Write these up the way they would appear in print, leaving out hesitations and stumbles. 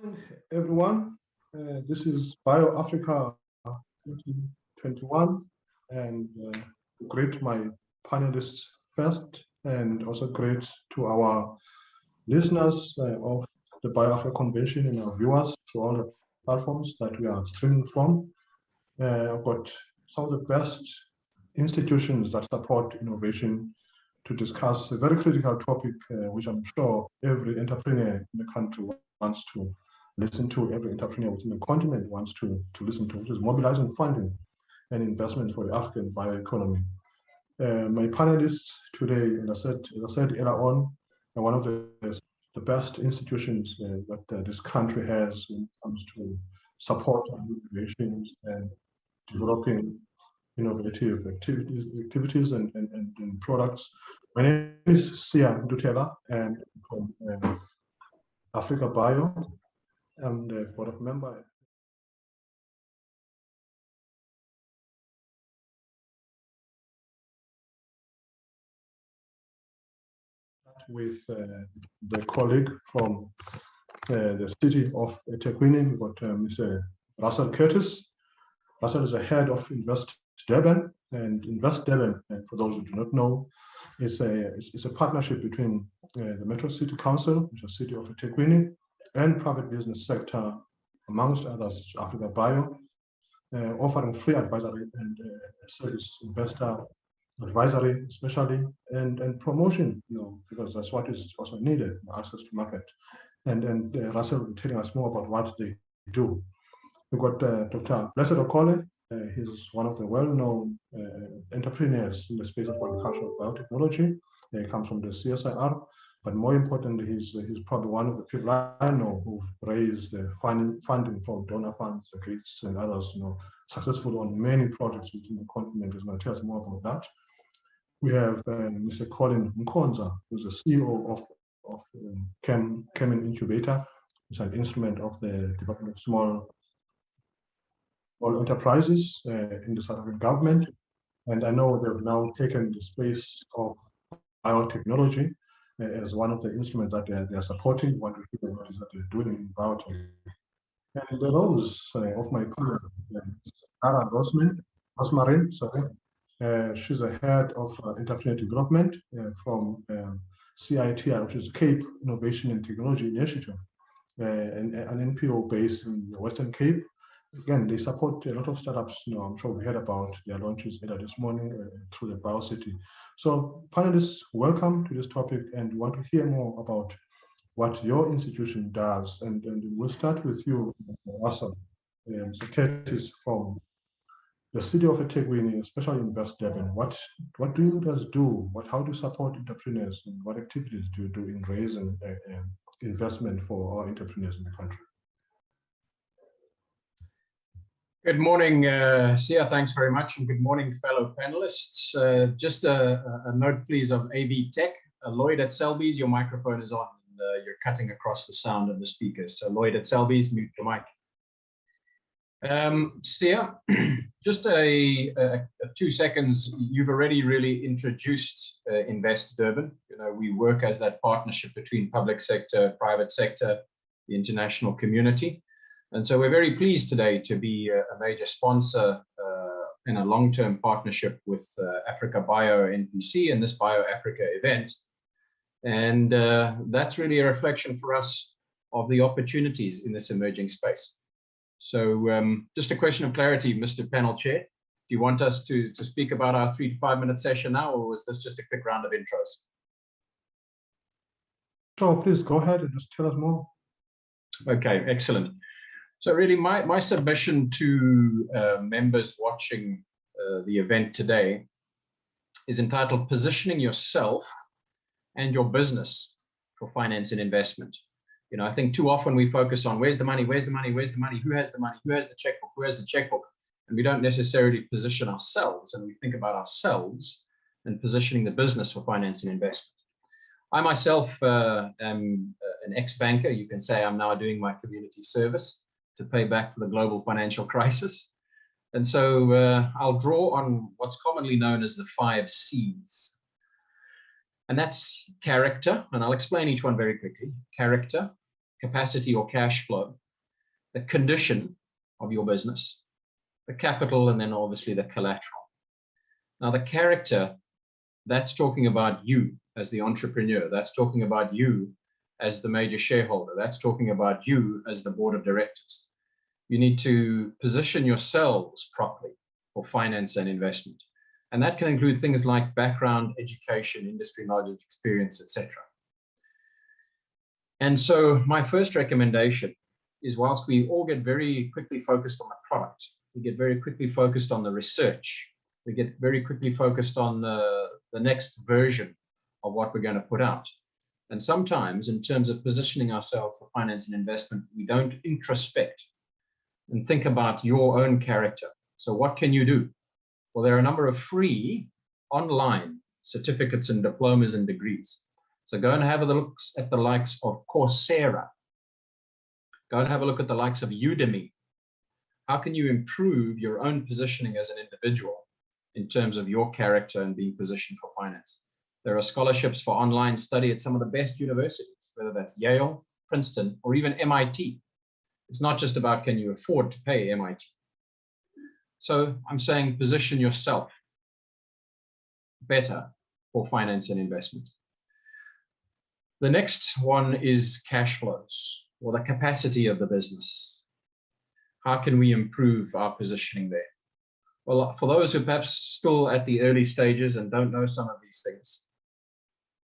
Morning, everyone. This is Bio Africa 2021, and greet my panelists first, and also great to our listeners of the Bio Africa Convention and our viewers to all the platforms that we are streaming from. I've got some of the best institutions that support innovation to discuss a very critical topic, which I'm sure every entrepreneur in the country wants to listen to, every entrepreneur within the continent wants to listen to, which is mobilizing funding and investment for the African bioeconomy. My panelists today, as I said earlier on, are one of the best institutions that this country has when it comes to support and innovations and developing innovative activities and products. My name is Sia Ndutela, and from Africa Bio. I'm the board of member. With the colleague from the city of eThekwini, we've got Mr. Russell Curtis. Russell is the head of Invest Durban, and Invest Durban, for those who do not know, is a partnership between the Metro City Council, which is the city of eThekwini, and private business sector, amongst others, Africa Bio, offering free advisory and service, investor advisory, especially, and promotion, because that's what is also needed, access to market. And Russell will be telling us more about what they do. We've got Dr. Blessed Okole. He's one of the well-known entrepreneurs in the space of agricultural biotechnology. He comes from the CSIR, but more importantly, he's probably one of the people I know who've raised funding from donor funds, the Gates and others, successful on many projects within the continent. He's going to tell us more about that. We have Mr. Colin Mkonza, who's the CEO of Kemin Incubator, which is an instrument of the Department of Small enterprises in the South African government. And I know they've now taken the space of biotechnology as one of the instruments that they are supporting. What is that they're doing in biotech. And the roles of my colleague, Sarah Rosmarin, she's a head of entrepreneurial development from CITI, which is Cape Innovation and Technology Initiative, an NPO based in the Western Cape. Again, they support a lot of startups. I'm sure we heard about their launches either this morning through the BioCity. So panelists, welcome to this topic, and we want to hear more about what your institution does. And we'll start with you, Russell. Mr. Curtis from the city of eThekwini, especially Invest Durban. What do you guys do? How do you support entrepreneurs, and what activities do you do in raising investment for our entrepreneurs in the country? Good morning, Sia, thanks very much, and good morning, fellow panelists. Just a note, please, of AV Tech. Lloyd at Selby's, your microphone is on, and you're cutting across the sound of the speakers. So Lloyd at Selby's, mute your mic. Sia, just a 2 seconds, you've already really introduced Invest Durban. We work as that partnership between public sector, private sector, the international community. And so we're very pleased today to be a major sponsor in a long-term partnership with Africa Bio NPC and this Bio Africa event. And that's really a reflection for us of the opportunities in this emerging space. So just a question of clarity, Mr. Panel Chair. Do you want us to speak about our 3 to 5 minute session now, or was this just a quick round of intros? Sure, please go ahead and just tell us more. Okay, excellent. So really my submission to members watching the event today is entitled Positioning Yourself and Your Business for Finance and Investment. I think too often we focus on where's the money, where's the money, where's the money, who has the money, who has the checkbook, who has the checkbook, and we don't necessarily position ourselves, and we think about ourselves and positioning the business for finance and investment. I myself am an ex-banker. You can say I'm now doing my community service to pay back for the global financial crisis. And so I'll draw on what's commonly known as the 5 C's. And that's character, and I'll explain each one very quickly. Character, capacity or cash flow, the condition of your business, the capital, and then obviously the collateral. Now, the character, that's talking about you as the entrepreneur. That's talking about you as the major shareholder. That's talking about you as the board of directors. You need to position yourselves properly for finance and investment. And that can include things like background, education, industry knowledge, experience, etc. And so my first recommendation is, whilst we all get very quickly focused on the product, we get very quickly focused on the research, we get very quickly focused on the next version of what we're going to put out. And sometimes, in terms of positioning ourselves for finance and investment, we don't introspect and think about your own character. So what can you do? Well, there are a number of free online certificates and diplomas and degrees. So go and have a look at the likes of Coursera. Go and have a look at the likes of Udemy. How can you improve your own positioning as an individual in terms of your character and being positioned for finance? There are scholarships for online study at some of the best universities, whether that's Yale, Princeton, or even MIT. It's not just about can you afford to pay MIT. So I'm saying position yourself better for finance and investment. The next one is cash flows, or the capacity of the business. How can we improve our positioning there? Well, for those who are perhaps still at the early stages and don't know some of these things,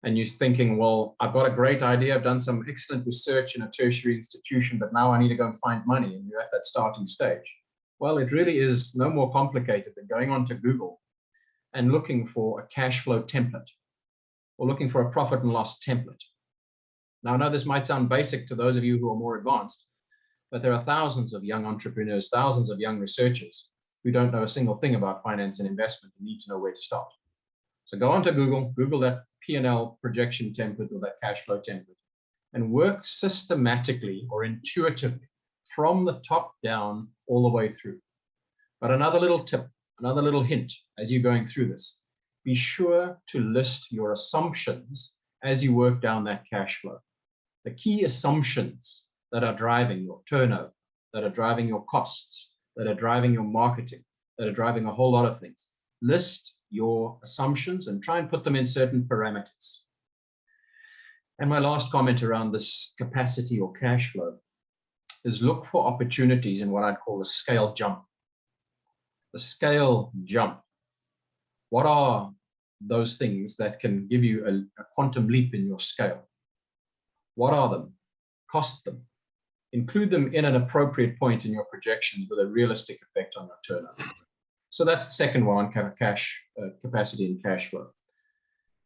and you're thinking, well, I've got a great idea, I've done some excellent research in a tertiary institution, but now I need to go and find money, and you're at that starting stage. Well, it really is no more complicated than going onto Google and looking for a cash flow template, or looking for a profit and loss template. Now, I know this might sound basic to those of you who are more advanced, but there are thousands of young entrepreneurs, thousands of young researchers who don't know a single thing about finance and investment and need to know where to start. So go onto Google, Google that P&L projection template or that cash flow template, and work systematically or intuitively from the top down all the way through. But another little tip, another little hint as you're going through this, be sure to list your assumptions as you work down that cash flow. The key assumptions that are driving your turnover, that are driving your costs, that are driving your marketing, that are driving a whole lot of things. List your assumptions and try and put them in certain parameters. And my last comment around this capacity or cash flow is look for opportunities in what I'd call a scale jump. The scale jump. What are those things that can give you a quantum leap in your scale? What are them? Cost them. Include them in an appropriate point in your projections with a realistic effect on your turnover. So that's the second one, capacity and cash flow.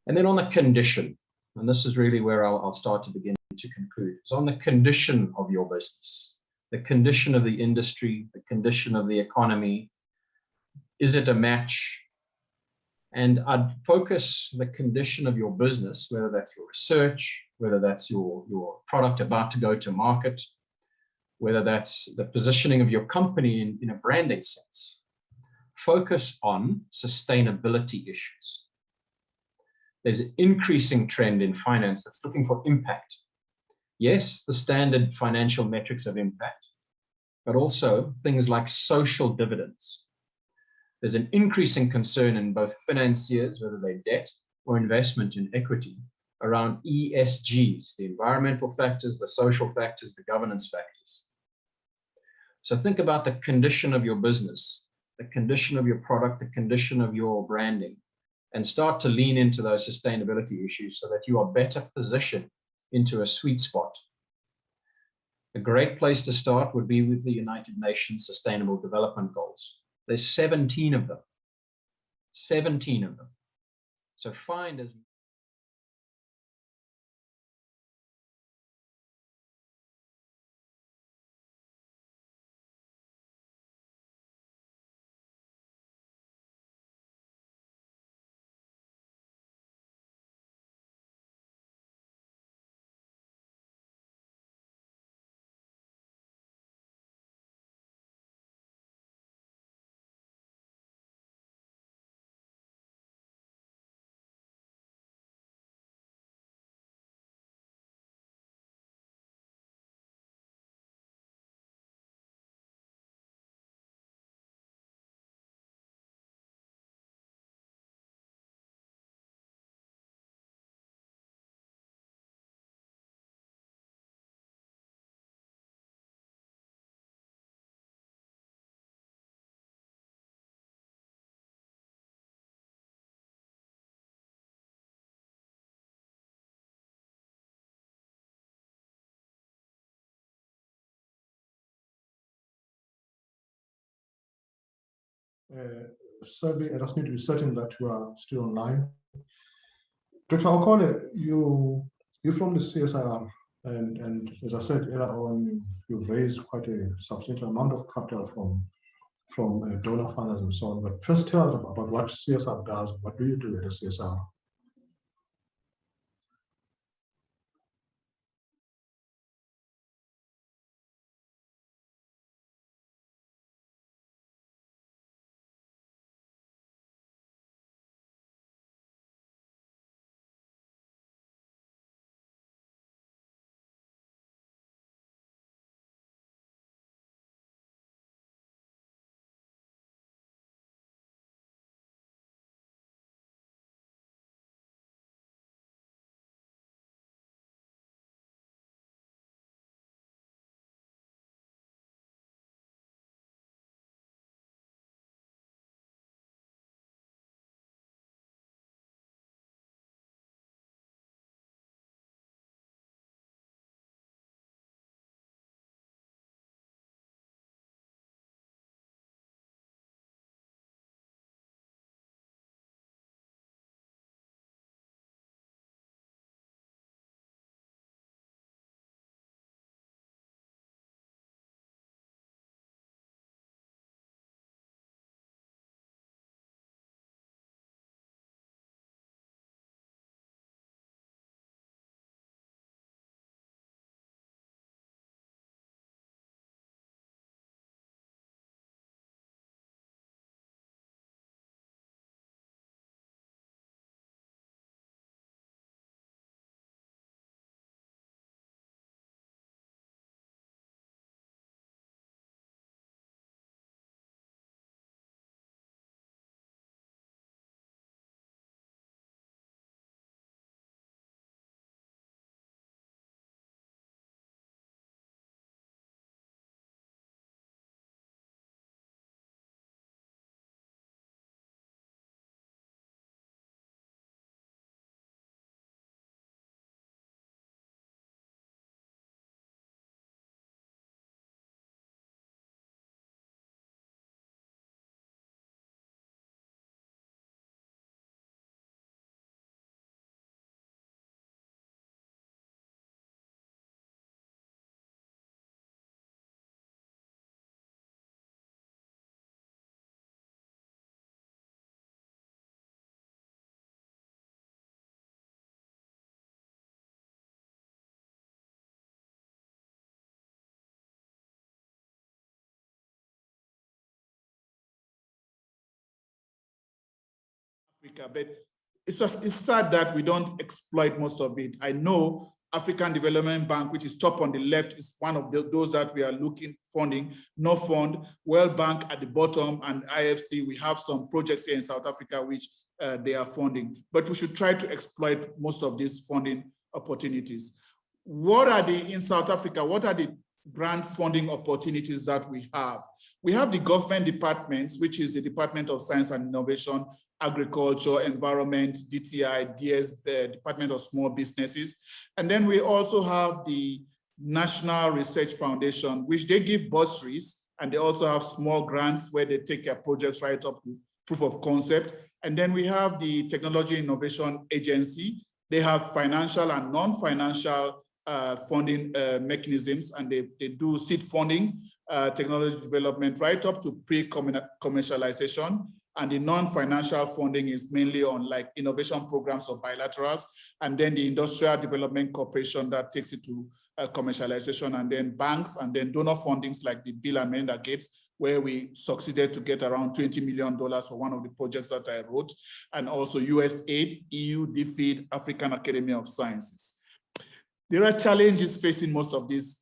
And then on the condition, and this is really where I'll start to begin to conclude, is on the condition of your business, the condition of the industry, the condition of the economy. Is it a match? And I'd focus the condition of your business, whether that's your research, whether that's your product about to go to market, whether that's the positioning of your company in a branding sense. Focus on sustainability issues. There's an increasing trend in finance that's looking for impact. Yes, the standard financial metrics of impact, but also things like social dividends. There's an increasing concern in both financiers, whether they're debt or investment in equity, around ESGs, the environmental factors, the social factors, the governance factors. So think about the condition of your business, the condition of your product, the condition of your branding, and start to lean into those sustainability issues so that you are better positioned into a sweet spot. A great place to start would be with the United Nations Sustainable Development Goals. There's 17 of them. 17 of them. So find as survey. I just need to be certain that you are still online. Dr. Okole, you're from the CSIR, and as I said earlier on, you've raised quite a substantial amount of capital from donor funders and so on. But just tell us about what CSR does. What do you do at the CSR? Africa, but it's sad that we don't exploit most of it. I know African Development Bank, which is top on the left, is one of those that we are looking funding. No fund, World Bank at the bottom, and IFC. We have some projects here in South Africa which they are funding, but we should try to exploit most of these funding opportunities. What are in South Africa, what are the grant funding opportunities that we have? We have the government departments, which is the Department of Science and Innovation, Agriculture, Environment, DTI, Department of Small Businesses. And then we also have the National Research Foundation, which they give bursaries, and they also have small grants where they take their projects right up to proof of concept. And then we have the Technology Innovation Agency. They have financial and non-financial funding mechanisms, and they do seed funding, technology development, right up to pre-commercialization. And the non-financial funding is mainly on like innovation programs or bilaterals, and then the Industrial Development Corporation that takes it to commercialization, and then banks, and then donor fundings like the Bill and Melinda Gates, where we succeeded to get around $20 million for one of the projects that I wrote, and also USAID, EU, DFID, African Academy of Sciences. There are challenges facing most of these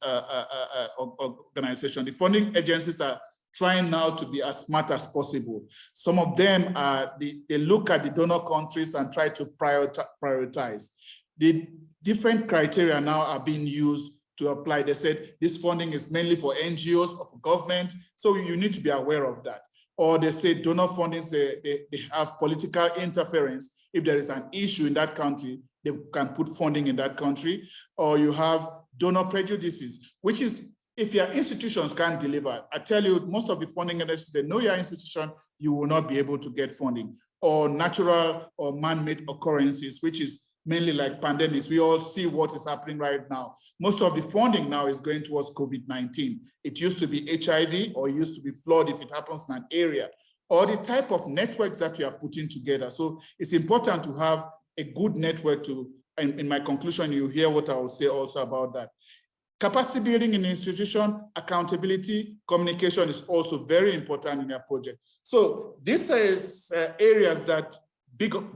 organizations. The funding agencies are trying now to be as smart as possible. Some of them, they look at the donor countries and try to prioritize. The different criteria now are being used to apply. They said this funding is mainly for NGOs or for government, so you need to be aware of that. Or they say donor funding, they have political interference. If there is an issue in that country, they can put funding in that country. Or you have donor prejudices, which is if your institutions can't deliver. I tell you, most of the funding agencies, they know your institution, you will not be able to get funding, or natural or man-made occurrences, which is mainly like pandemics. We all see what is happening right now. Most of the funding now is going towards COVID-19. It used to be HIV, or it used to be flood if it happens in an area, or the type of networks that you are putting together. So it's important to have a good network to, and in my conclusion, you hear what I will say also about that. Capacity building in the institution, accountability, communication is also very important in your project. So this is areas that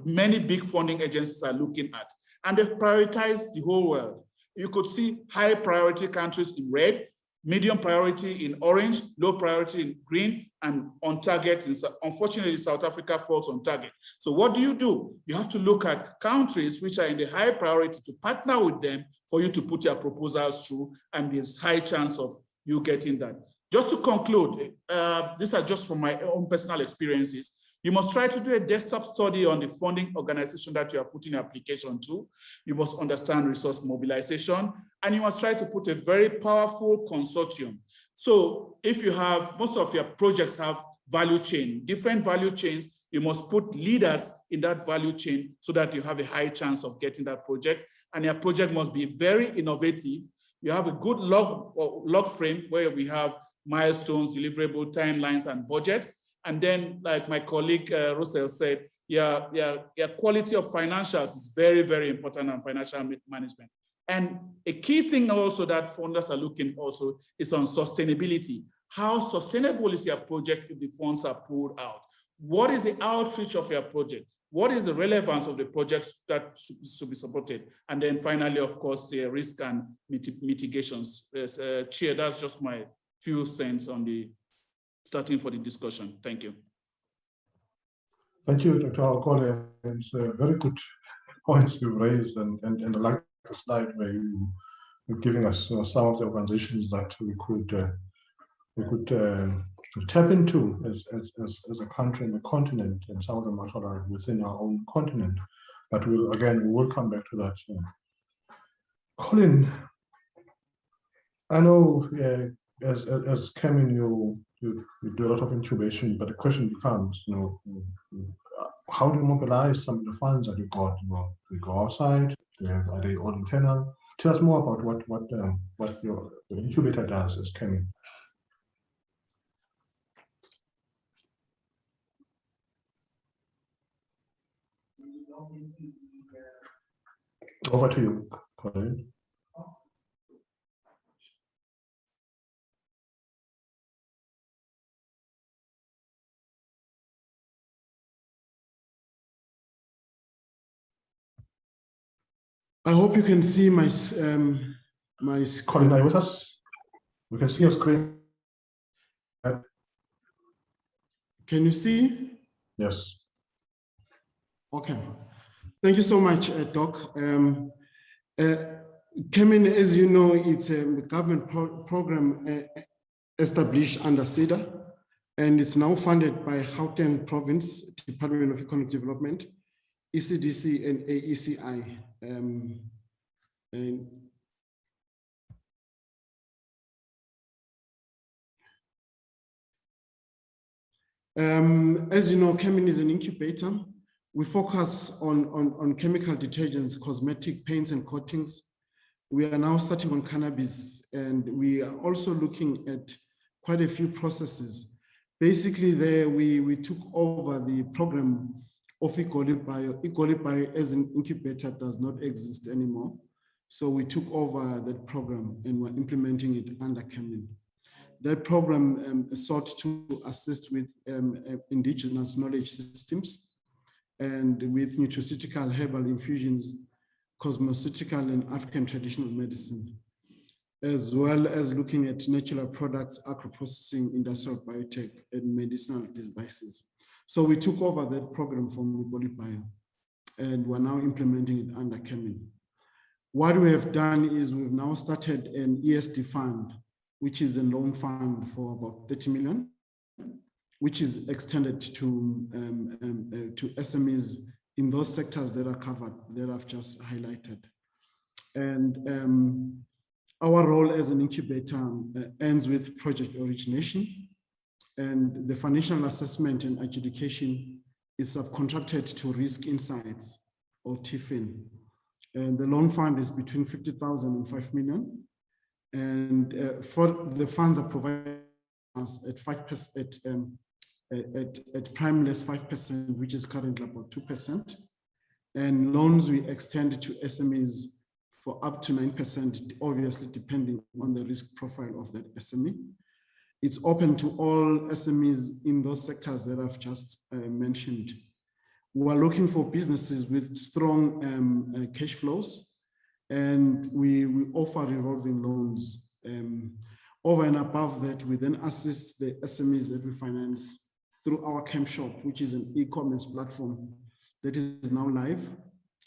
many big funding agencies are looking at, and they've prioritized the whole world. You could see high priority countries in red, medium priority in orange, low priority in green, and on target. Unfortunately, South Africa falls on target. So what do? You have to look at countries which are in the high priority to partner with them for you to put your proposals through, and there's high chance of you getting that. Just to conclude, these are just from my own personal experiences. You must try to do a desktop study on the funding organization that you are putting your application to. You must understand resource mobilization, and you must try to put a very powerful consortium. So if you have, most of your projects have value chain, different value chains, you must put leaders in that value chain so that you have a high chance of getting that project. And your project must be very innovative. You have a good log frame where we have milestones, deliverable timelines, and budgets. And then, like my colleague Russell said, your quality of financials is very, very important, and financial management. And a key thing also that funders are looking also is on sustainability. How sustainable is your project if the funds are pulled out? What is the outreach of your project? What is the relevance of the projects that should be supported? And then finally, of course, the risk and mitigations. Chair, that's just my few cents on the starting for the discussion. Thank you. Thank you, Dr. Okole. It's very good points you raised, and I like the slide where you're giving us some of the organizations that we could tap into as a country and a continent, and some of them are within our own continent. But we will come back to that. Colin, I know as Kemin, you do a lot of incubation, but the question becomes, how do you mobilize some of the funds that you got? Do you go outside? Are they all internal? Tell us more about what your incubator does as Kemin. Over to you, Colin. I hope you can see my Colin, are you with us? We can see your screen. Can you see? Yes. Okay. Thank you so much, Doc. Kemin, as you know, it's a government program established under SIDA, and it's now funded by Gauteng Province Department of Economic Development, ECDC, and AECI. As you know, Kemin is an incubator. We focus on chemical detergents, cosmetic paints and coatings. We are now starting on cannabis, and we are also looking at quite a few processes. Basically, there we took over the program of Igoli Bio. Igoli Bio as an incubator does not exist anymore. So we took over that program and we're implementing it under Kemin. That program sought to assist with indigenous knowledge systems and with nutraceutical herbal infusions, cosmeceutical and African traditional medicine, as well as looking at natural products, agro-processing, industrial biotech, and medicinal devices. So we took over that program from Igoli Bio, and we're now implementing it under Kemin. What we have done is we've now started an ESD fund, which is a loan fund for about 30 million, which is extended to SMEs in those sectors that are covered, that I've just highlighted. And our role as an incubator ends with project origination. and the financial assessment and adjudication is subcontracted to Risk Insights or TIFIN. And the loan fund is between 50,000 and 5 million. And for the funds are provided us at 5% at prime less 5%, which is currently about 2%. And loans we extend to SMEs for up to 9%, obviously depending on the risk profile of that SME. It's open to all SMEs in those sectors that I've just mentioned. We are looking for businesses with strong cash flows, and we offer revolving loans. Over and above that, we then assist the SMEs that we finance through our Camp Shop, which is an e-commerce platform that is now live,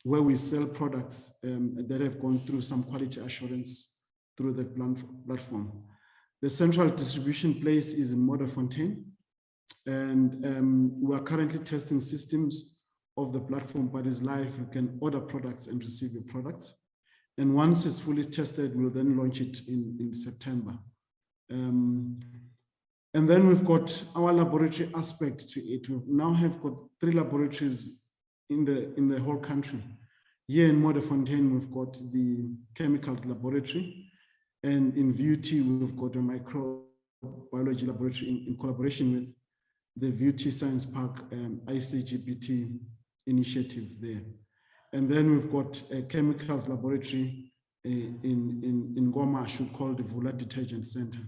where we sell products that have gone through some quality assurance through the platform. The central distribution place is in Modderfontein, and we are currently testing systems of the platform, but it's live. You can order products and receive your products. And once it's fully tested, we'll then launch it in September. And then we've got our laboratory aspect to it. We now have got 3 laboratories in the whole country. Here in Modderfontein, we've got the chemicals laboratory, and in VUT, we've got a microbiology laboratory in collaboration with the VUT Science Park ICGPT initiative there. And then we've got a chemicals laboratory in Ngomashu called the Vula Detergent Center.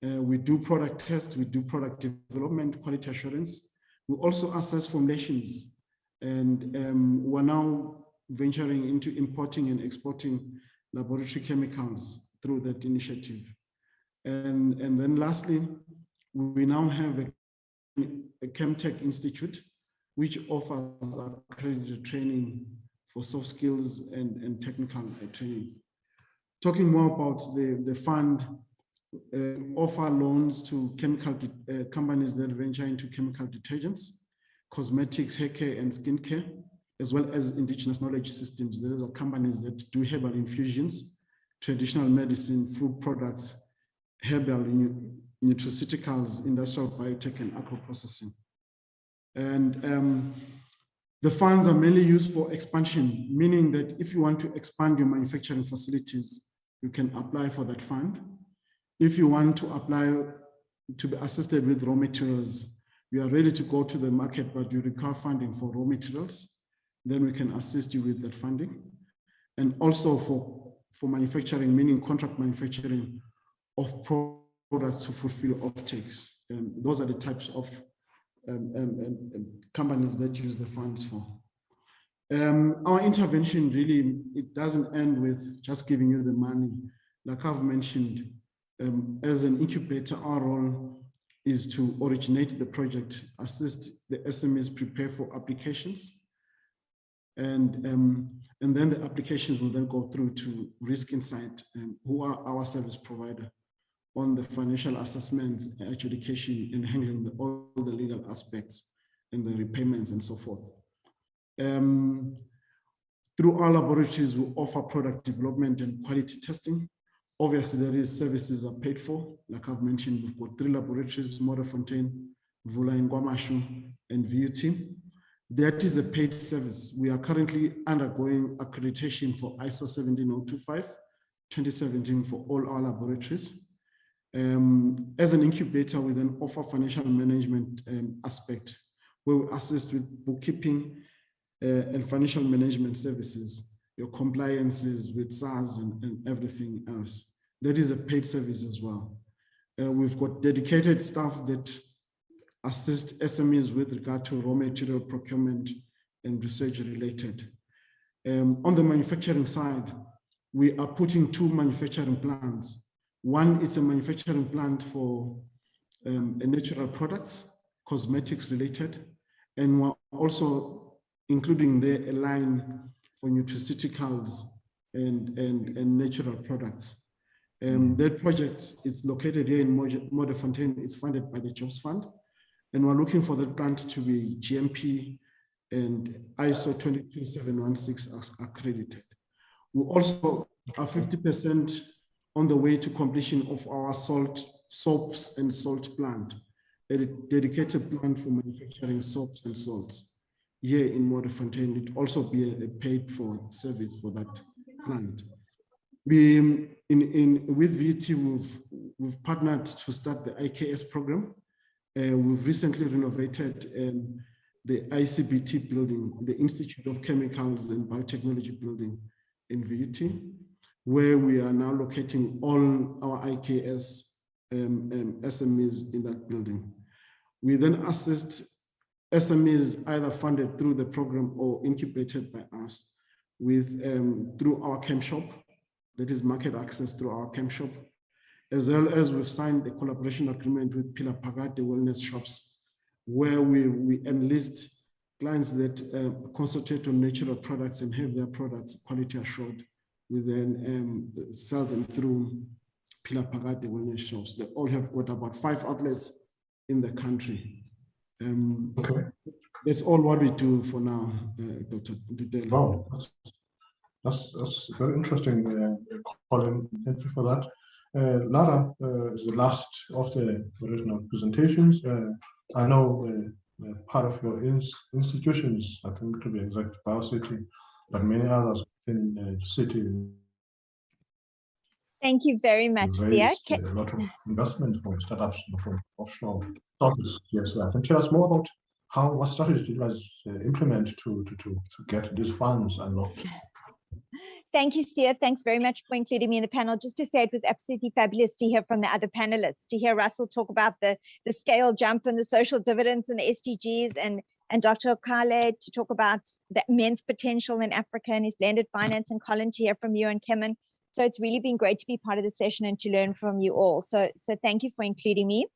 We do product tests, we do product development, quality assurance. We also assess formulations, and we're now venturing into importing and exporting laboratory chemicals through that initiative. And then lastly, we now have a Chemtech Institute, which offers accredited training for soft skills and technical training. Talking more about the fund, offer loans to chemical companies that venture into chemical detergents, cosmetics, hair care, and skincare, as well as indigenous knowledge systems. Those are companies that do herbal infusions, traditional medicine, food products, herbal nutraceuticals, industrial biotech, and agro-processing. And the funds are mainly used for expansion, meaning that if you want to expand your manufacturing facilities, you can apply for that fund. If you want to apply to be assisted with raw materials, you are ready to go to the market, but you require funding for raw materials, then we can assist you with that funding. And also for manufacturing, meaning contract manufacturing of products to fulfill offtakes. Those are the types of companies that use the funds for. Our intervention really, it doesn't end with just giving you the money. Like I've mentioned, as an incubator, our role is to originate the project, assist the SMEs prepare for applications, and then the applications will then go through to Risk Insight, who are our service provider on the financial assessments, adjudication, and handling all the legal aspects and the repayments and so forth. Through our laboratories, we offer product development and quality testing. Obviously, there is services are paid for. Like I've mentioned, we've got 3 laboratories, Modderfontein, Vula in Ngomashu, and VUT. That is a paid service. We are currently undergoing accreditation for ISO 17025, 2017 for all our laboratories. As an incubator, we then offer financial management aspect, where we assist with bookkeeping and financial management services, your compliances with SARS and everything else. That is a paid service as well. We've got dedicated staff that assist SMEs with regard to raw material procurement and research related. On the manufacturing side, we are putting 2 manufacturing plants. One is a manufacturing plant for natural products, cosmetics related, and we're also including there a line for nutraceuticals and natural products. That project is located here in Modderfontein. It's funded by the Jobs Fund, and we're looking for the plant to be GMP and ISO 22716 accredited. We also are 50% on the way to completion of our soaps and salt plant. a dedicated plant for manufacturing soaps and salts here in Modderfontein. It also be a paid for service for that plant. We with VT, we've partnered to start the IKS program. We've recently renovated the ICBT building, the Institute of Chemicals and Biotechnology building in VT, where we are now locating all our IKS SMEs in that building. We then assist SMEs either funded through the program or incubated by us with through our camp shop, that is market access through our camp shop, as well as we've signed a collaboration agreement with Pila Pagate Wellness Shops, where we enlist clients that concentrate on natural products and have their products quality assured. We then sell them through Pila Pagate Wellness Shops. They all have got about 5 outlets in the country. Okay. That's all what we do for now, Dr. Dudela. Wow, that's very interesting, Colin. Thank you for that. Lara is the last of the original presentations. I know part of your institutions, I think to be exact, BioCity, but many others in the city. Thank you very much, Sia. A lot of investment from startups, from offshore sources. Yes, can you tell us more about what strategies did you guys implement to get these funds unlocked? Thank you, Sia. Thanks very much for including me in the panel. Just to say, it was absolutely fabulous to hear from the other panelists, to hear Russell talk about the scale jump and the social dividends and the SDGs, and Dr. Okale to talk about the immense potential in Africa and his blended finance, and Colin to hear from you and Kemen. So it's really been great to be part of the session and to learn from you all. So thank you for including me.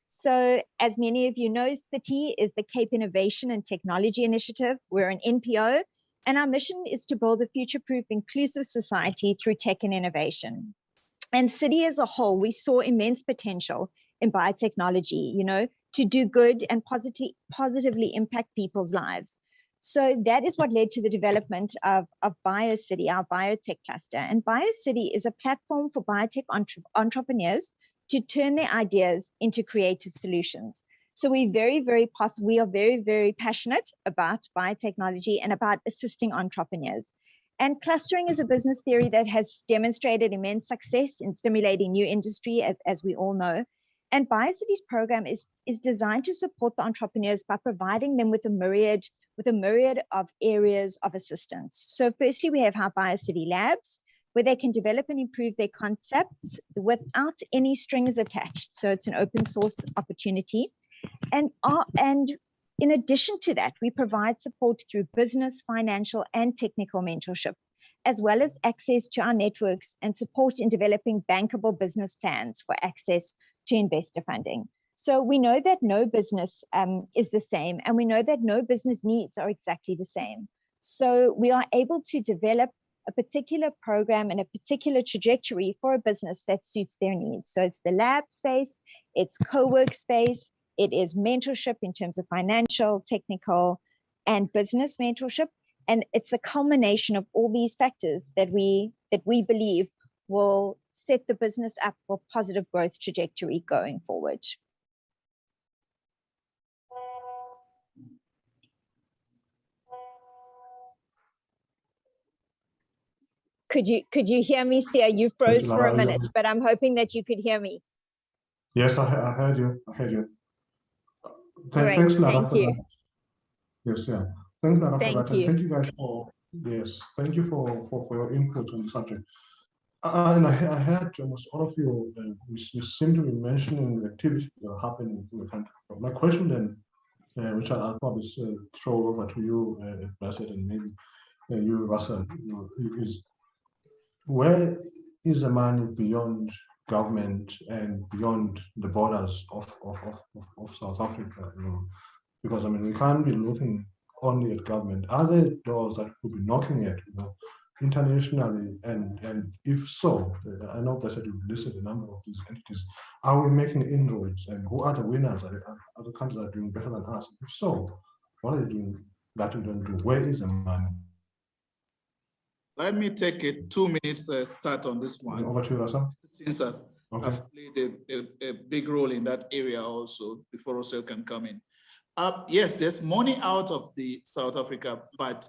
So as many of you know, City is the Cape Innovation and Technology Initiative. We're an NPO, and our mission is to build a future-proof, inclusive society through tech and innovation. And City as a whole, we saw immense potential in biotechnology, to do good and positively impact people's lives. So that is what led to the development of BioCity, our biotech cluster. And BioCity is a platform for biotech entrepreneurs to turn their ideas into creative solutions. So we are very, very passionate about biotechnology and about assisting entrepreneurs. And clustering is a business theory that has demonstrated immense success in stimulating new industry, as we all know. And BioCity's program is designed to support the entrepreneurs by providing them with a myriad of areas of assistance. So firstly, we have our BioCity labs, where they can develop and improve their concepts without any strings attached. So it's an open source opportunity. And in addition to that, we provide support through business, financial, and technical mentorship, as well as access to our networks and support in developing bankable business plans for access to investor funding. So we know that no business is the same, and we know that no business needs are exactly the same. So we are able to develop a particular program and a particular trajectory for a business that suits their needs. So it's the lab space, it's co-work space, it is mentorship in terms of financial, technical, and business mentorship. And it's a culmination of all these factors that we believe will set the business up for positive growth trajectory going forward. Could you hear me, Sia? You froze for a minute, but I'm hoping that you could hear me. Yes, I heard you. I heard you. Thanks, Lara, for that. Yes, yeah. Thanks, Lara, for that. You. And thank you guys for thank you for your input on the subject. And I heard almost all of you. You seem to be mentioning the activities that are happening in the country. My question then, which I'll probably throw over to you, Blessed, and maybe you, Russell, is where is the money beyond government and beyond the borders of South Africa? Because I mean, we can't be looking only at government. Are there doors that could be knocking at, internationally? And if so, I know Blessed you listed a number of these entities. Are we making inroads? And who are the winners? Are other countries that are doing better than us? If so, what are they doing that we don't do? Where is the money? Let me take a 2 minutes start on this one. Over to you, Russell. Since Okay. have played a big role in that area also before Russell can come in. Yes, there's money out of the South Africa, but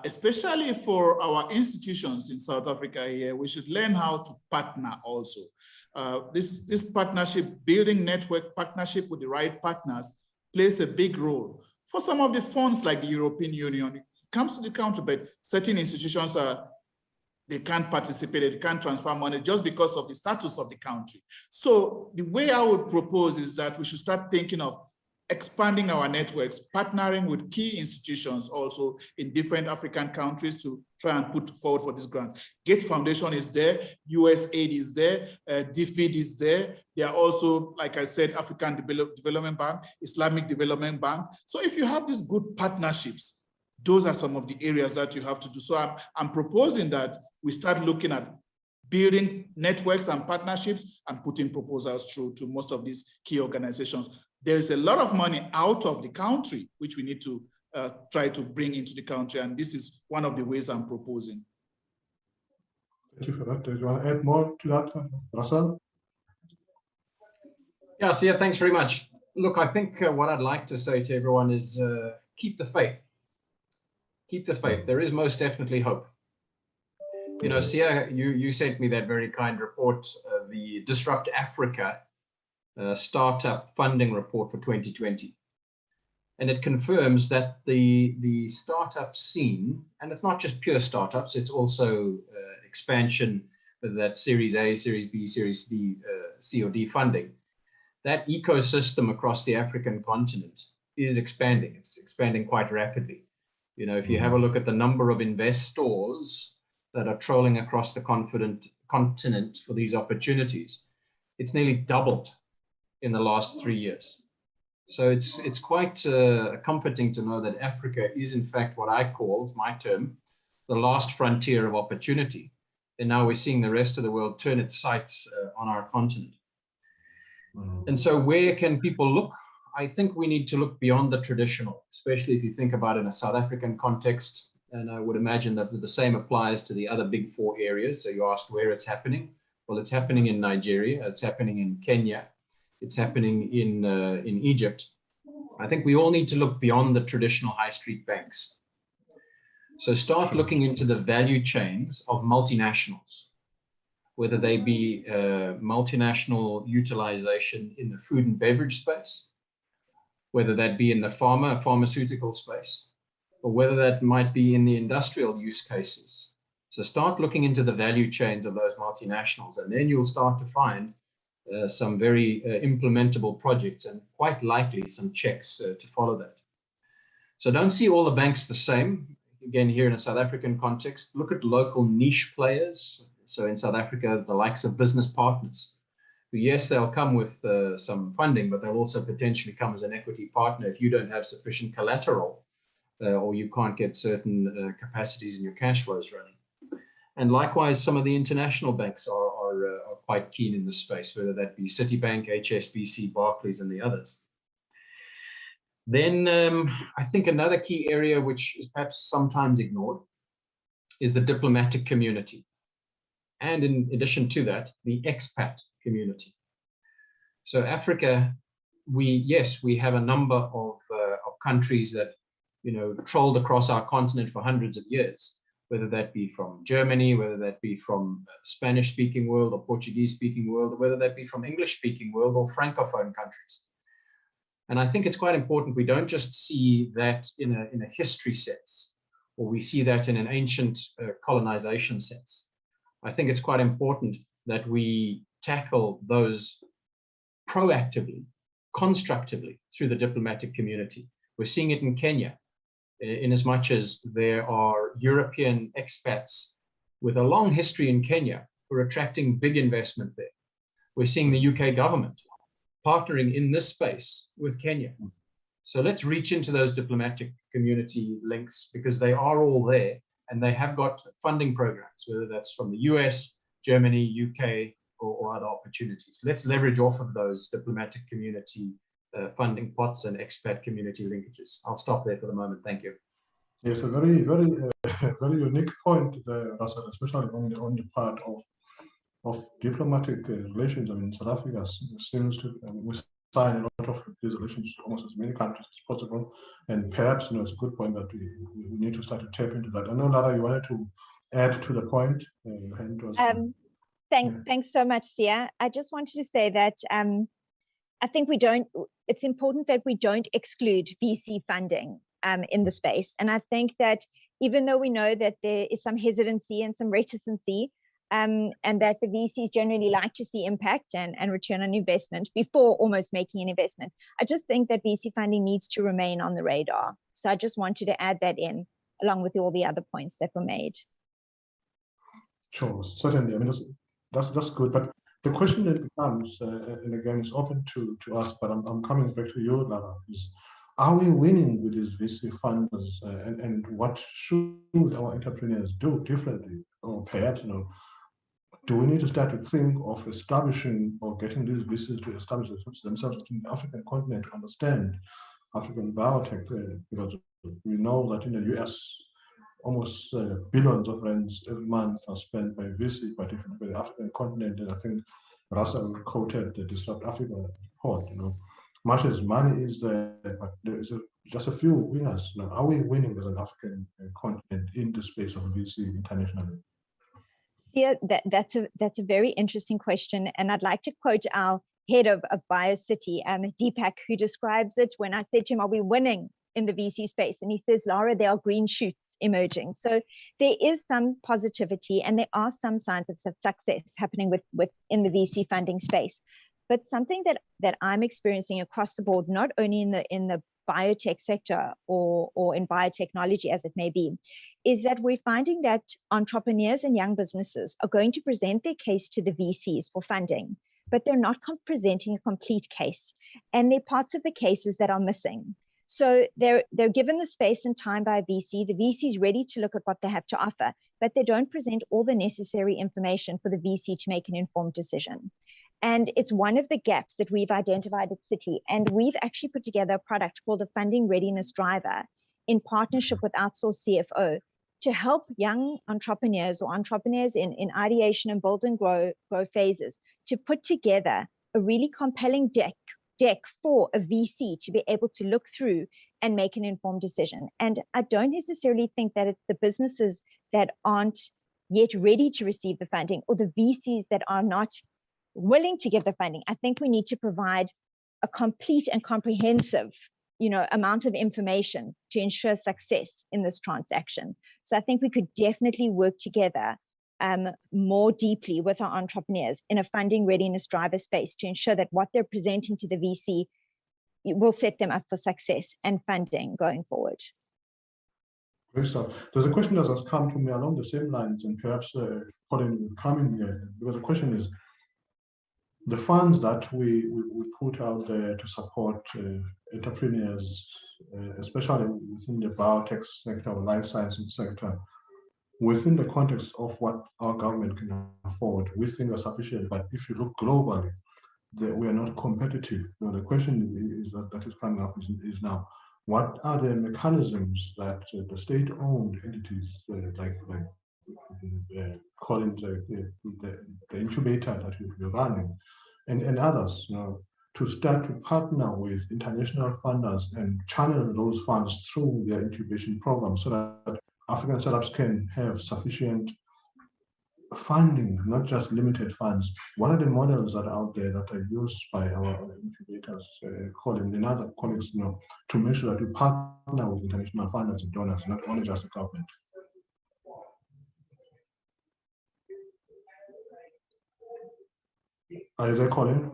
especially for our institutions in South Africa here, we should learn how to partner also. This partnership, building network partnership with the right partners plays a big role. For some of the funds like the European Union, it comes to the country, but certain institutions they can't participate, they can't transfer money just because of the status of the country. So the way I would propose is that we should start thinking of expanding our networks, partnering with key institutions also in different African countries to try and put forward for this grant. Gates Foundation is there, USAID is there, DFID is there. There are also, like I said, African Development Bank, Islamic Development Bank. So if you have these good partnerships, those are some of the areas that you have to do. So I'm proposing that we start looking at building networks and partnerships and putting proposals through to most of these key organizations. There's a lot of money out of the country, which we need to try to bring into the country. And this is one of the ways I'm proposing. Thank you for that. Do you want to add more to that, Russell? Yeah, Sia, thanks very much. Look, I think what I'd like to say to everyone is keep the faith. Keep the faith. There is most definitely hope. You know, Sia, you sent me that very kind report, the Disrupt Africa startup funding report for 2020. And it confirms that the startup scene, and it's not just pure startups, it's also expansion, whether that's Series A, Series B, Series D, C or D funding. That ecosystem across the African continent is expanding. It's expanding quite rapidly. You know, if you have a look at the number of investors that are trolling across the continent for these opportunities, it's nearly doubled in the last 3 years. So it's quite comforting to know that Africa is in fact what I call, it's my term, the last frontier of opportunity. And now we're seeing the rest of the world turn its sights on our continent. And so where can people look? I think we need to look beyond the traditional, especially if you think about it in a South African context. And I would imagine that the same applies to the other big 4 areas. So you asked where it's happening. Well, it's happening in Nigeria, it's happening in Kenya, it's happening in Egypt. I think we all need to look beyond the traditional high street banks. So start looking into the value chains of multinationals, whether they be multinational utilization in the food and beverage space, whether that be in the pharmaceutical space, or whether that might be in the industrial use cases. So start looking into the value chains of those multinationals, and then you'll start to find some very implementable projects and quite likely some checks to follow that. So don't see all the banks the same. Again, here in a South African context, look at local niche players. So in South Africa, the likes of business partners, who, yes, they'll come with some funding, but they'll also potentially come as an equity partner if you don't have sufficient collateral or you can't get certain capacities in your cash flows running. And likewise, some of the international banks are quite keen in this space, whether that be Citibank, HSBC, Barclays, and the others. Then I think another key area, which is perhaps sometimes ignored, is the diplomatic community. And in addition to that, the expat community. So Africa, we have a number of countries that, you know, trolled across our continent for hundreds of years, whether that be from Germany, whether that be from Spanish-speaking world or Portuguese-speaking world, or whether that be from English-speaking world or Francophone countries. And I think it's quite important we don't just see that in a history sense, or we see that in an ancient colonization sense. I think it's quite important that we tackle those proactively, constructively through the diplomatic community. We're seeing it in Kenya, in as much as there are European expats with a long history in Kenya who are attracting big investment there. We're seeing the UK government partnering in this space with Kenya. So let's reach into those diplomatic community links, because they are all there and they have got funding programs, whether that's from the US, Germany, UK, or other opportunities. Let's leverage off of those diplomatic community funding pots and expat community linkages. I'll stop there for the moment. Thank you. Yes, a very, very, very unique point there, Russell, especially on the part of of diplomatic relations. I mean, South Africa seems to we sign a lot of these relations to almost as many countries as possible, and perhaps it's a good point that we need to start to tap into that. I know, Lara, you wanted to add to the point. Your hand was, Thanks so much, Sia. I just wanted to say that I think it's important that we don't exclude VC funding in the space. And I think that even though we know that there is some hesitancy and some reticency, and that the VCs generally like to see impact and return on investment before almost making an investment, I just think that VC funding needs to remain on the radar. So I just wanted to add that in, along with all the other points that were made. Sure, certainly. I mean, that's good. But the question that becomes, and again, it's open to us, but I'm coming back to you, Lara, is are we winning with these VC funders, and what should our entrepreneurs do differently? Or perhaps, do we need to start to think of establishing or getting these VCs to establish themselves in the African continent to understand African biotech? Because we know that in the US, almost billions of rands every month are spent by VC, particularly by the African continent. And I think Russell quoted the Disrupt Africa report. Much as money is there, but there is just a few winners. Are we winning as an African continent in the space of VC internationally? Yeah, that's a very interesting question, and I'd like to quote our head of BioCity, Deepak, who describes it when I said to him, "Are we winning in the VC space?" And he says, "Lara, there are green shoots emerging." So there is some positivity, and there are some signs of success happening within the VC funding space. But something that I'm experiencing across the board, not only in the biotech sector or in biotechnology as it may be, is that we're finding that entrepreneurs and young businesses are going to present their case to the VCs for funding, but they're not presenting a complete case. And there are parts of the cases that are missing. So they're given the space and time by a VC. The VC is ready to look at what they have to offer, but they don't present all the necessary information for the VC to make an informed decision. And it's one of the gaps that we've identified at Citi. And we've actually put together a product called a Funding Readiness Driver in partnership with Outsource CFO to help young entrepreneurs or entrepreneurs in ideation and build and grow phases to put together a really compelling deck for a VC to be able to look through and make an informed decision. And I don't necessarily think that it's the businesses that aren't yet ready to receive the funding or the VCs that are not willing to give the funding. I think we need to provide a complete and comprehensive, amount of information to ensure success in this transaction. So I think we could definitely work together more deeply with our entrepreneurs in a funding readiness driver space to ensure that what they're presenting to the VC will set them up for success and funding going forward. Great stuff. There's a question that has come to me along the same lines, and perhaps Colin will come in here, because the question is, the funds that we put out there to support entrepreneurs, especially within the biotech sector or life sciences sector, within the context of what our government can afford, we think are sufficient. But if you look globally, we are not competitive. The question is that is coming up is now, what are the mechanisms that the state-owned entities calling the incubator that we're running and others, to start to partner with international funders and channel those funds through their incubation program so that African startups can have sufficient funding, not just limited funds. What are the models that are out there that are used by our incubators, Colin and other colleagues, to make sure that we partner with international funders and donors, not only just the government? Are you there, Colin?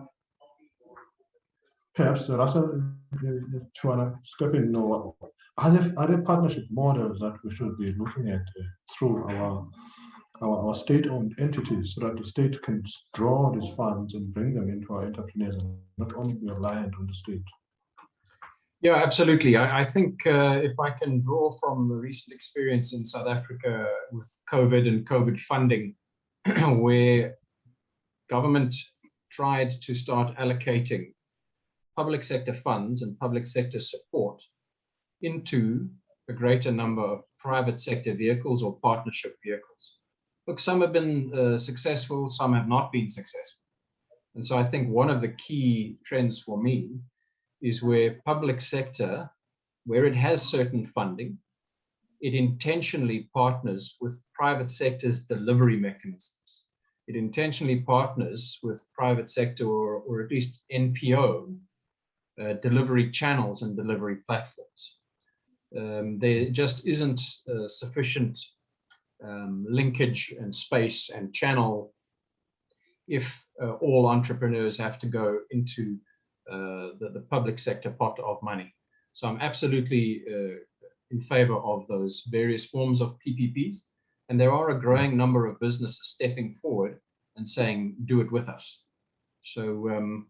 Perhaps Russell, if you want to step in, are there partnership models that we should be looking at through our state-owned entities so that the state can draw these funds and bring them into our entrepreneurs and not only be reliant on the state? Yeah, absolutely. I think if I can draw from the recent experience in South Africa with COVID and COVID funding, where government tried to start allocating public sector funds and public sector support into a greater number of private sector vehicles or partnership vehicles. look, some have been successful, some have not been successful. And so I think one of the key trends for me is where public sector, where it has certain funding, it intentionally partners with private sector's delivery mechanisms. It intentionally partners with private sector or at least NPO delivery channels and delivery platforms. There just isn't sufficient linkage and space and channel if all entrepreneurs have to go into the public sector pot of money. So I'm absolutely in favor of those various forms of PPPs. And there are a growing number of businesses stepping forward and saying, do it with us. So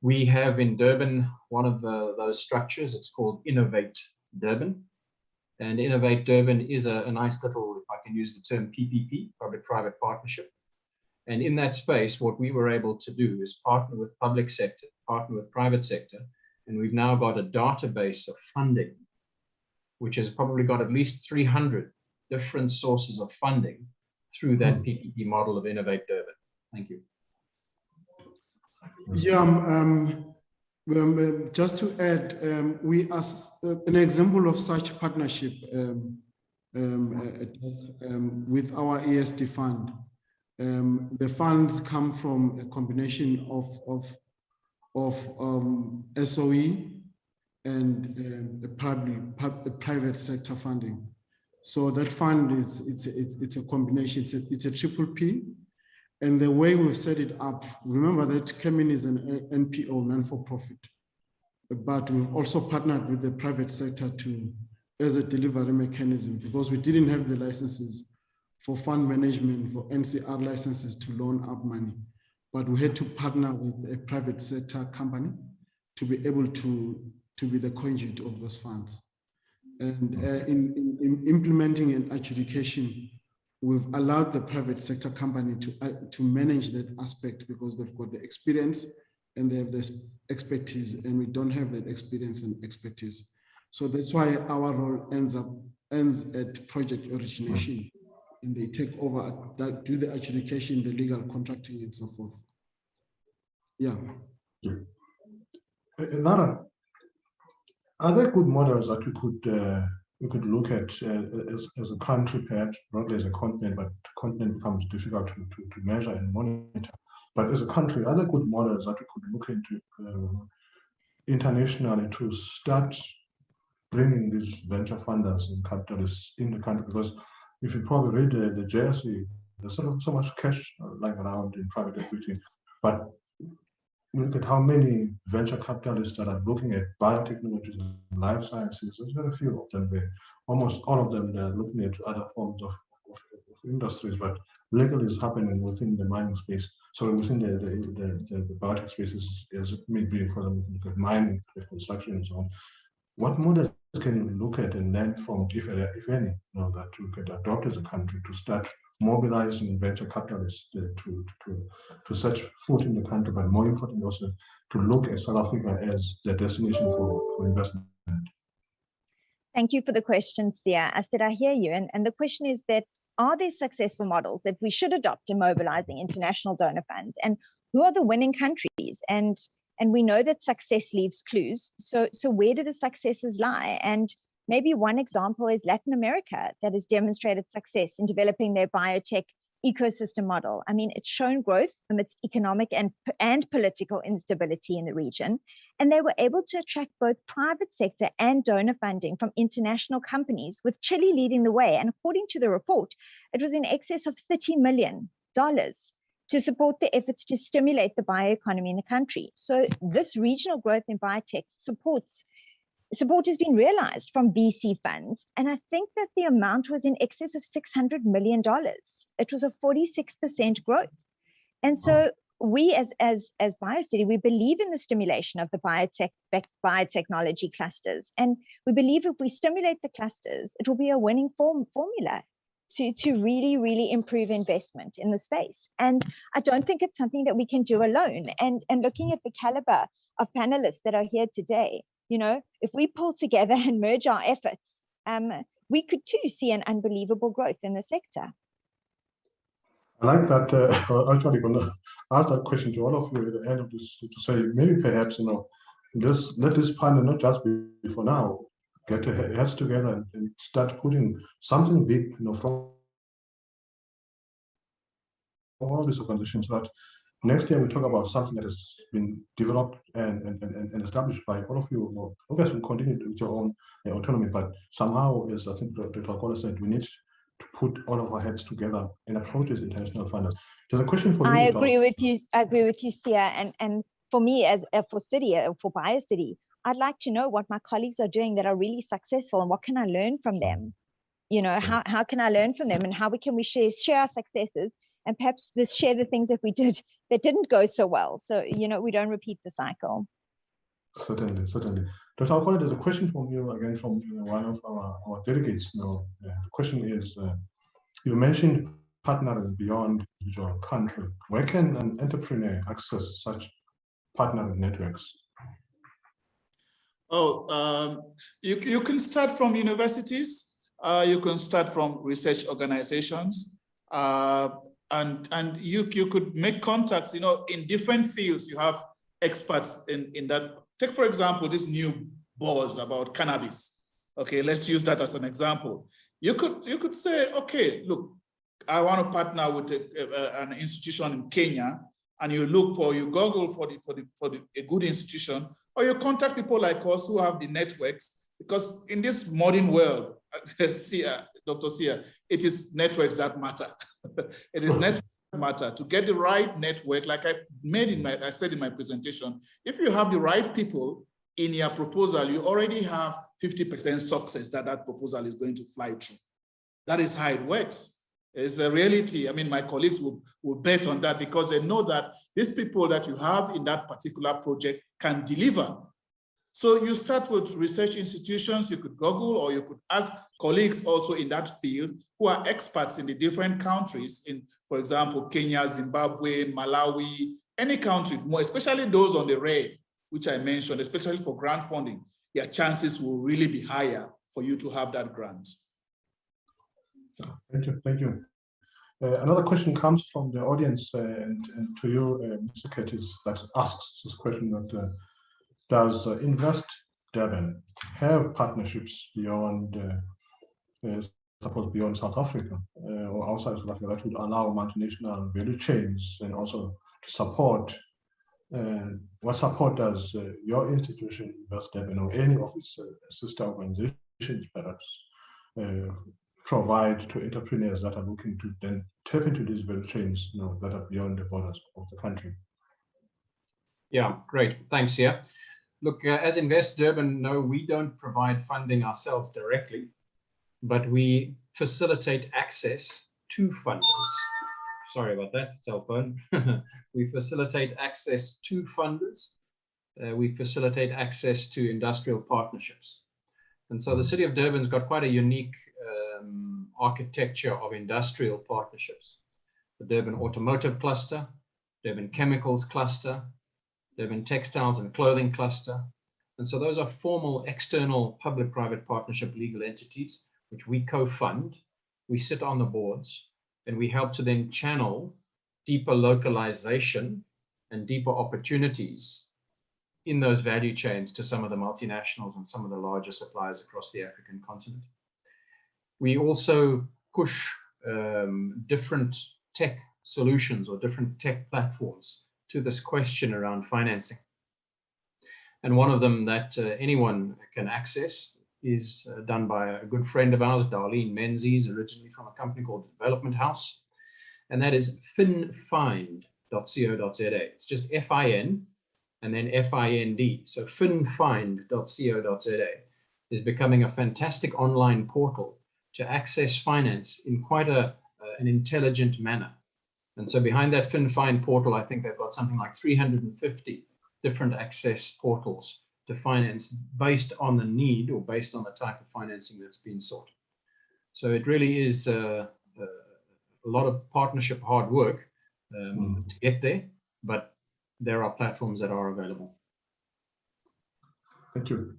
we have in Durban one of those structures. It's called Innovate Durban. And Innovate Durban is a nice little, if I can use the term PPP, public-private partnership. And in that space, what we were able to do is partner with public sector, partner with private sector, and we've now got a database of funding, which has probably got at least 300 different sources of funding through that PPP model of Innovate Durban. Thank you. Yeah, just to add, we are an example of such partnership with our ESD fund. The funds come from a combination of SOE and private sector funding. So that fund it's a combination. It's a triple P, and the way we've set it up. Remember that Kemin is an NPO, non-for-profit, but we've also partnered with the private sector as a delivery mechanism because we didn't have the licenses for fund management, for NCR licenses to loan up money, but we had to partner with a private sector company to be able to be the conduit of those funds. And in implementing an adjudication, we've allowed the private sector company to manage that aspect because they've got the experience and they have this expertise, and we don't have that experience and expertise. So that's why our role ends at project origination, and they take over that, do the adjudication, the legal contracting, and so forth. Yeah. Lara, are there good models that we could look at as a country, perhaps not as a continent, but continent becomes difficult to measure and monitor. But as a country, are there good models that we could look into internationally to start bringing these venture funders and capitalists in the country? Because if you probably read the JSE, there's so much cash lying around in private equity, but look at how many venture capitalists that are looking at biotechnologies and life sciences. There's very few of them there. Almost all of them, they're looking at other forms of industries, but legally is happening within the mining space. So within the biotech spaces, as it may be for them, look at mining, construction, and so on. What models can you look at and learn from, if any, that you could adopt as a country to start mobilizing venture capitalists to such foot in the country, but more importantly also to look at South Africa as the destination for investment? Thank you for the question, Sia. I said I hear you, and the question is that are there successful models that we should adopt in mobilizing international donor funds, and who are the winning countries? And we know that success leaves clues. So where do the successes lie? And maybe one example is Latin America that has demonstrated success in developing their biotech ecosystem model. I mean, it's shown growth amidst economic and political instability in the region. And they were able to attract both private sector and donor funding from international companies, with Chile leading the way. And according to the report, it was in excess of $30 million to support the efforts to stimulate the bioeconomy in the country. So this regional growth in biotech support has been realized from VC funds. And I think that the amount was in excess of $600 million. It was a 46% growth. And so we as BioCity, we believe in the stimulation of the biotechnology clusters. And we believe if we stimulate the clusters, it will be a winning formula to really, really improve investment in the space. And I don't think it's something that we can do alone. And looking at the caliber of panelists that are here today, if we pull together and merge our efforts, we could too see an unbelievable growth in the sector. I like that. I'm actually going to ask that question to all of you at the end of this to say maybe perhaps just let this partner not just be for now, get their heads together and start putting something big, from all these organizations. That next year we talk about something that has been developed and established by all of you. Obviously, continue with your own autonomy, but somehow, as I think Dr. Kola said, we need to put all of our heads together and approach this international funders. There's a question for you. I agree with you, Sia. And for me, as for City, for BioCity, I'd like to know what my colleagues are doing that are really successful and what can I learn from them. How can I learn from them, and how can we share our successes, and perhaps share the things that we did that didn't go so well, so we don't repeat the cycle. Certainly. Dr. Alcola, there's a question from you again from one of our delegates. The question is, you mentioned partnering beyond your country. Where can an entrepreneur access such partnering networks? You can start from universities. You can start from research organizations, and you could make contacts. In different fields, you have experts in that. Take, for example, this new buzz about cannabis. Okay, let's use that as an example. You could say, okay, look, I want to partner with an institution in Kenya, and you Google for a good institution, or you contact people like us who have the networks, because in this modern world, Dr. Sia, it is networks that matter. It is networks that matter. To get the right network, like I said in my presentation, if you have the right people in your proposal, you already have 50% success that proposal is going to fly through. That is how it works. It's a reality. I mean, my colleagues will bet on that, because they know that these people that you have in that particular project can deliver. So you start with research institutions. You could Google, or you could ask colleagues also in that field who are experts in the different countries, for example, Kenya, Zimbabwe, Malawi, any country, more especially those on the red, which I mentioned, especially for grant funding. Your chances will really be higher for you to have that grant. Thank you. Another question comes from the audience and to you, Mr. Curtis, that asks this question: that does Invest Durban have partnerships beyond beyond South Africa or outside South Africa that would allow multinational value chains, and also to support? What support does your institution, Invest Durban, or any of its sister organizations perhaps provide to entrepreneurs that are looking to then tap into these value chains that are beyond the borders of the country? Yeah, great. Thanks, Sia. Look, as Invest Durban, no, we don't provide funding ourselves directly, but we facilitate access to funders. Sorry about that, cell phone. We facilitate access to funders. We facilitate access to industrial partnerships. And so the city of Durban's got quite a unique architecture of industrial partnerships. The Durban Automotive Cluster, Durban Chemicals Cluster, Durban Textiles and Clothing Cluster. And so those are formal external public-private partnership legal entities, which we co-fund. We sit on the boards, and we help to then channel deeper localization and deeper opportunities in those value chains to some of the multinationals and some of the larger suppliers across the African continent. We also push different tech solutions or different tech platforms to this question around financing. And one of them that anyone can access is done by a good friend of ours, Darlene Menzies, originally from a company called Development House. And that is finfind.co.za. It's just F-I-N and then F-I-N-D. So finfind.co.za is becoming a fantastic online portal to access finance in quite an intelligent manner. And so behind that FinFind portal, I think they've got something like 350 different access portals to finance based on the need or based on the type of financing that's been sought. So it really is a lot of partnership hard work to get there, but there are platforms that are available. Thank you.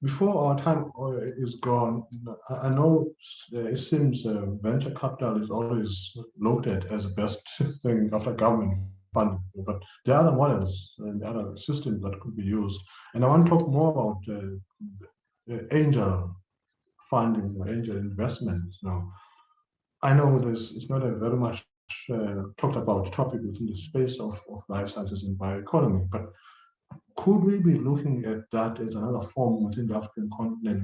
before our time is gone, I know it seems venture capital is always looked at as the best thing after government funding, but there are other models and other systems that could be used. And I want to talk more about the angel funding or angel investments. Now, I know it's not a very much talked about topic within the space of life sciences and bioeconomy, but could we be looking at that as another form within the African continent,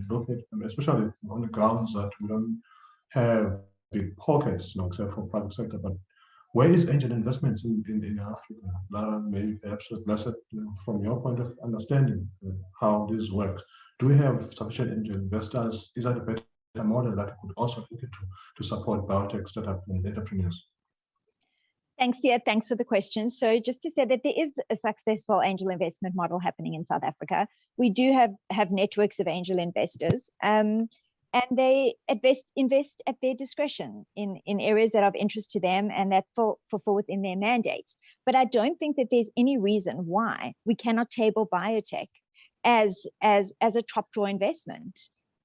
especially on the grounds that we don't have big pockets, except for private sector, but where is angel investment in Africa? Lara, maybe perhaps less from your point of understanding how this works. Do we have sufficient angel investors? Is that a better model that could also look into to support biotech startup and entrepreneurs? Thanks, Sia. Thanks for the question. So just to say that there is a successful angel investment model happening in South Africa. We do have networks of angel investors, and they invest at their discretion in areas that are of interest to them and that fall within their mandate. But I don't think that there's any reason why we cannot table biotech as a top drawer investment.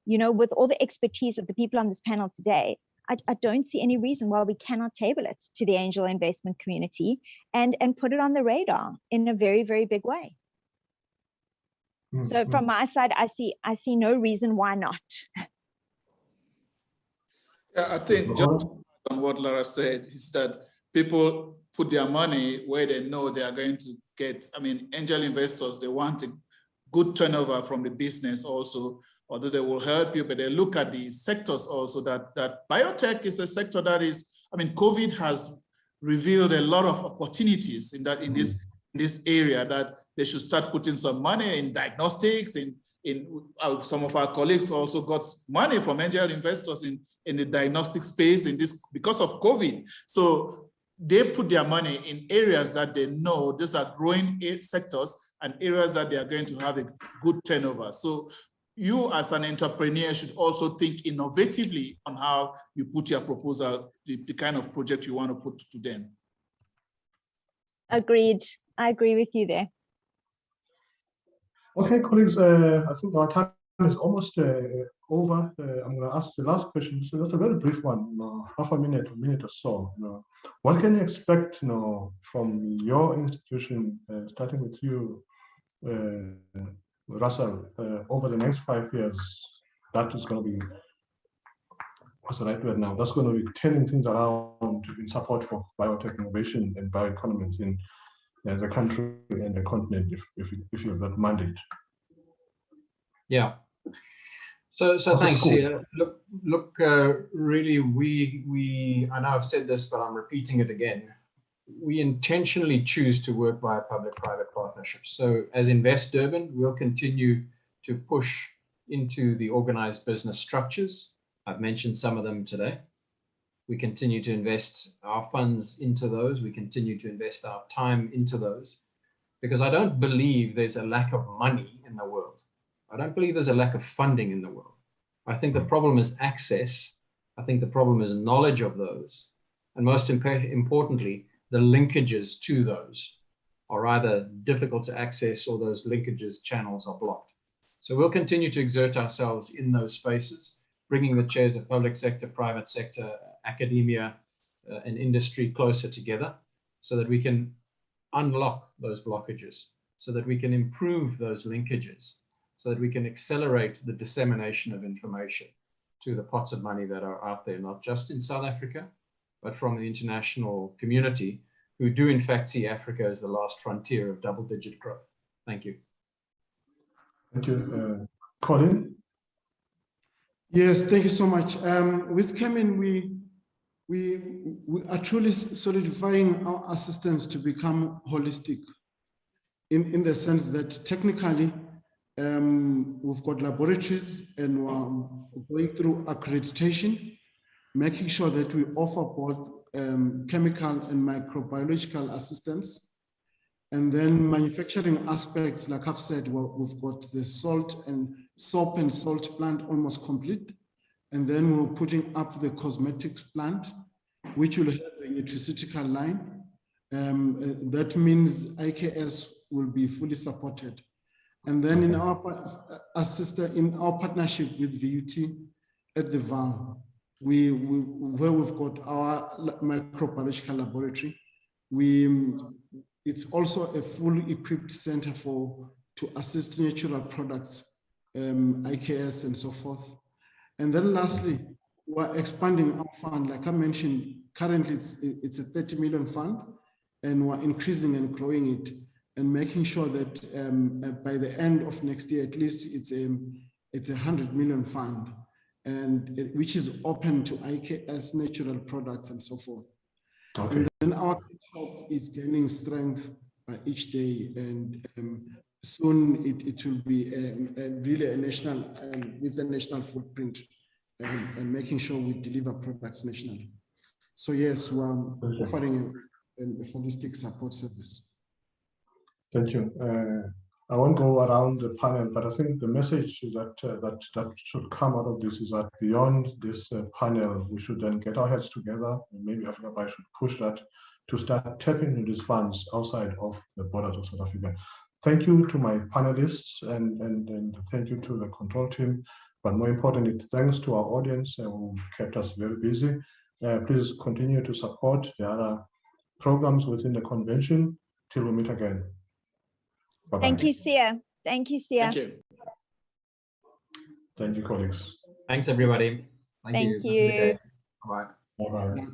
With all the expertise of the people on this panel today, I don't see any reason why we cannot table it to the angel investment community and put it on the radar in a very, very big way. Mm-hmm. So from my side, I see no reason why not. Yeah, I think just on what Lara said is that people put their money where they know they are going to get. I mean, angel investors, they want a good turnover from the business also, although they will help you, but they look at the sectors also that biotech is a sector that is, I mean, COVID has revealed a lot of opportunities in this area that they should start putting some money in diagnostics. Some of our colleagues also got money from angel investors in the diagnostic space because of COVID. So they put their money in areas that they know these are growing sectors and areas that they are going to have a good turnover. So you as an entrepreneur should also think innovatively on how you put your proposal, the kind of project you want to put to them. Agreed. I agree with you there. Okay, colleagues, I think our time is almost over. I'm going to ask the last question. So that's a very brief one, half a minute or so. What can you expect from your institution, starting with you, Russell, over the next 5 years? That is going to be, what's the right word now? That's going to be turning things around in support for biotech innovation and bioeconomies in the country and the continent, if you have that mandate. Yeah. So thanks. Yeah. Look. Really, I know I've said this, but I'm repeating it again. We intentionally choose to work via public-private partnerships. So as Invest Durban, we'll continue to push into the organized business structures. I've mentioned some of them today. We continue to invest our funds into those. We continue to invest our time into those, because I don't believe there's a lack of money in the world. I don't believe there's a lack of funding in the world. I think the problem is access. I think the problem is knowledge of those. And most importantly, the linkages to those are either difficult to access or those linkages channels are blocked. So we'll continue to exert ourselves in those spaces, bringing the chairs of public sector, private sector, academia, and industry closer together so that we can unlock those blockages, so that we can improve those linkages, so that we can accelerate the dissemination of information to the pots of money that are out there, not just in South Africa, but from the international community, who do in fact see Africa as the last frontier of double-digit growth. Thank you. Thank you. Colin? Yes, thank you so much. With Kemin, we are truly solidifying our assistance to become holistic in the sense that technically we've got laboratories and we're going through accreditation, making sure that we offer both chemical and microbiological assistance. And then manufacturing aspects, like I've said, we've got the soap and salt plant almost complete. And then we're putting up the cosmetics plant, which will have a nutraceutical line. That means IKS will be fully supported. And then in our partnership with VUT at the VAL, where we've got our microbiological laboratory, it's also a fully equipped center to assist natural products, IKS and so forth. And then lastly, we're expanding our fund. Like I mentioned, currently it's a 30 million fund, and we're increasing and growing it and making sure that by the end of next year, at least it's a 100 million fund, and which is open to IKS, natural products and so forth. Okay. And then our shop is gaining strength by each day, and soon it will be really a national, with a national footprint, and making sure we deliver products nationally. So yes, we're offering a holistic support service. Thank you. I won't go around the panel, but I think the message that should come out of this is that beyond this panel, we should then get our heads together, and maybe Africa should push that to start tapping into these funds outside of the borders of South Africa. Thank you to my panelists, and thank you to the control team. But more importantly, thanks to our audience who kept us very busy. Please continue to support the other programs within the convention till we meet again. Bye-bye. Thank you, Sia. Thank you, Sia. Thank you. Thank you, colleagues. Thanks, everybody. Thank you. Bye. Bye-bye.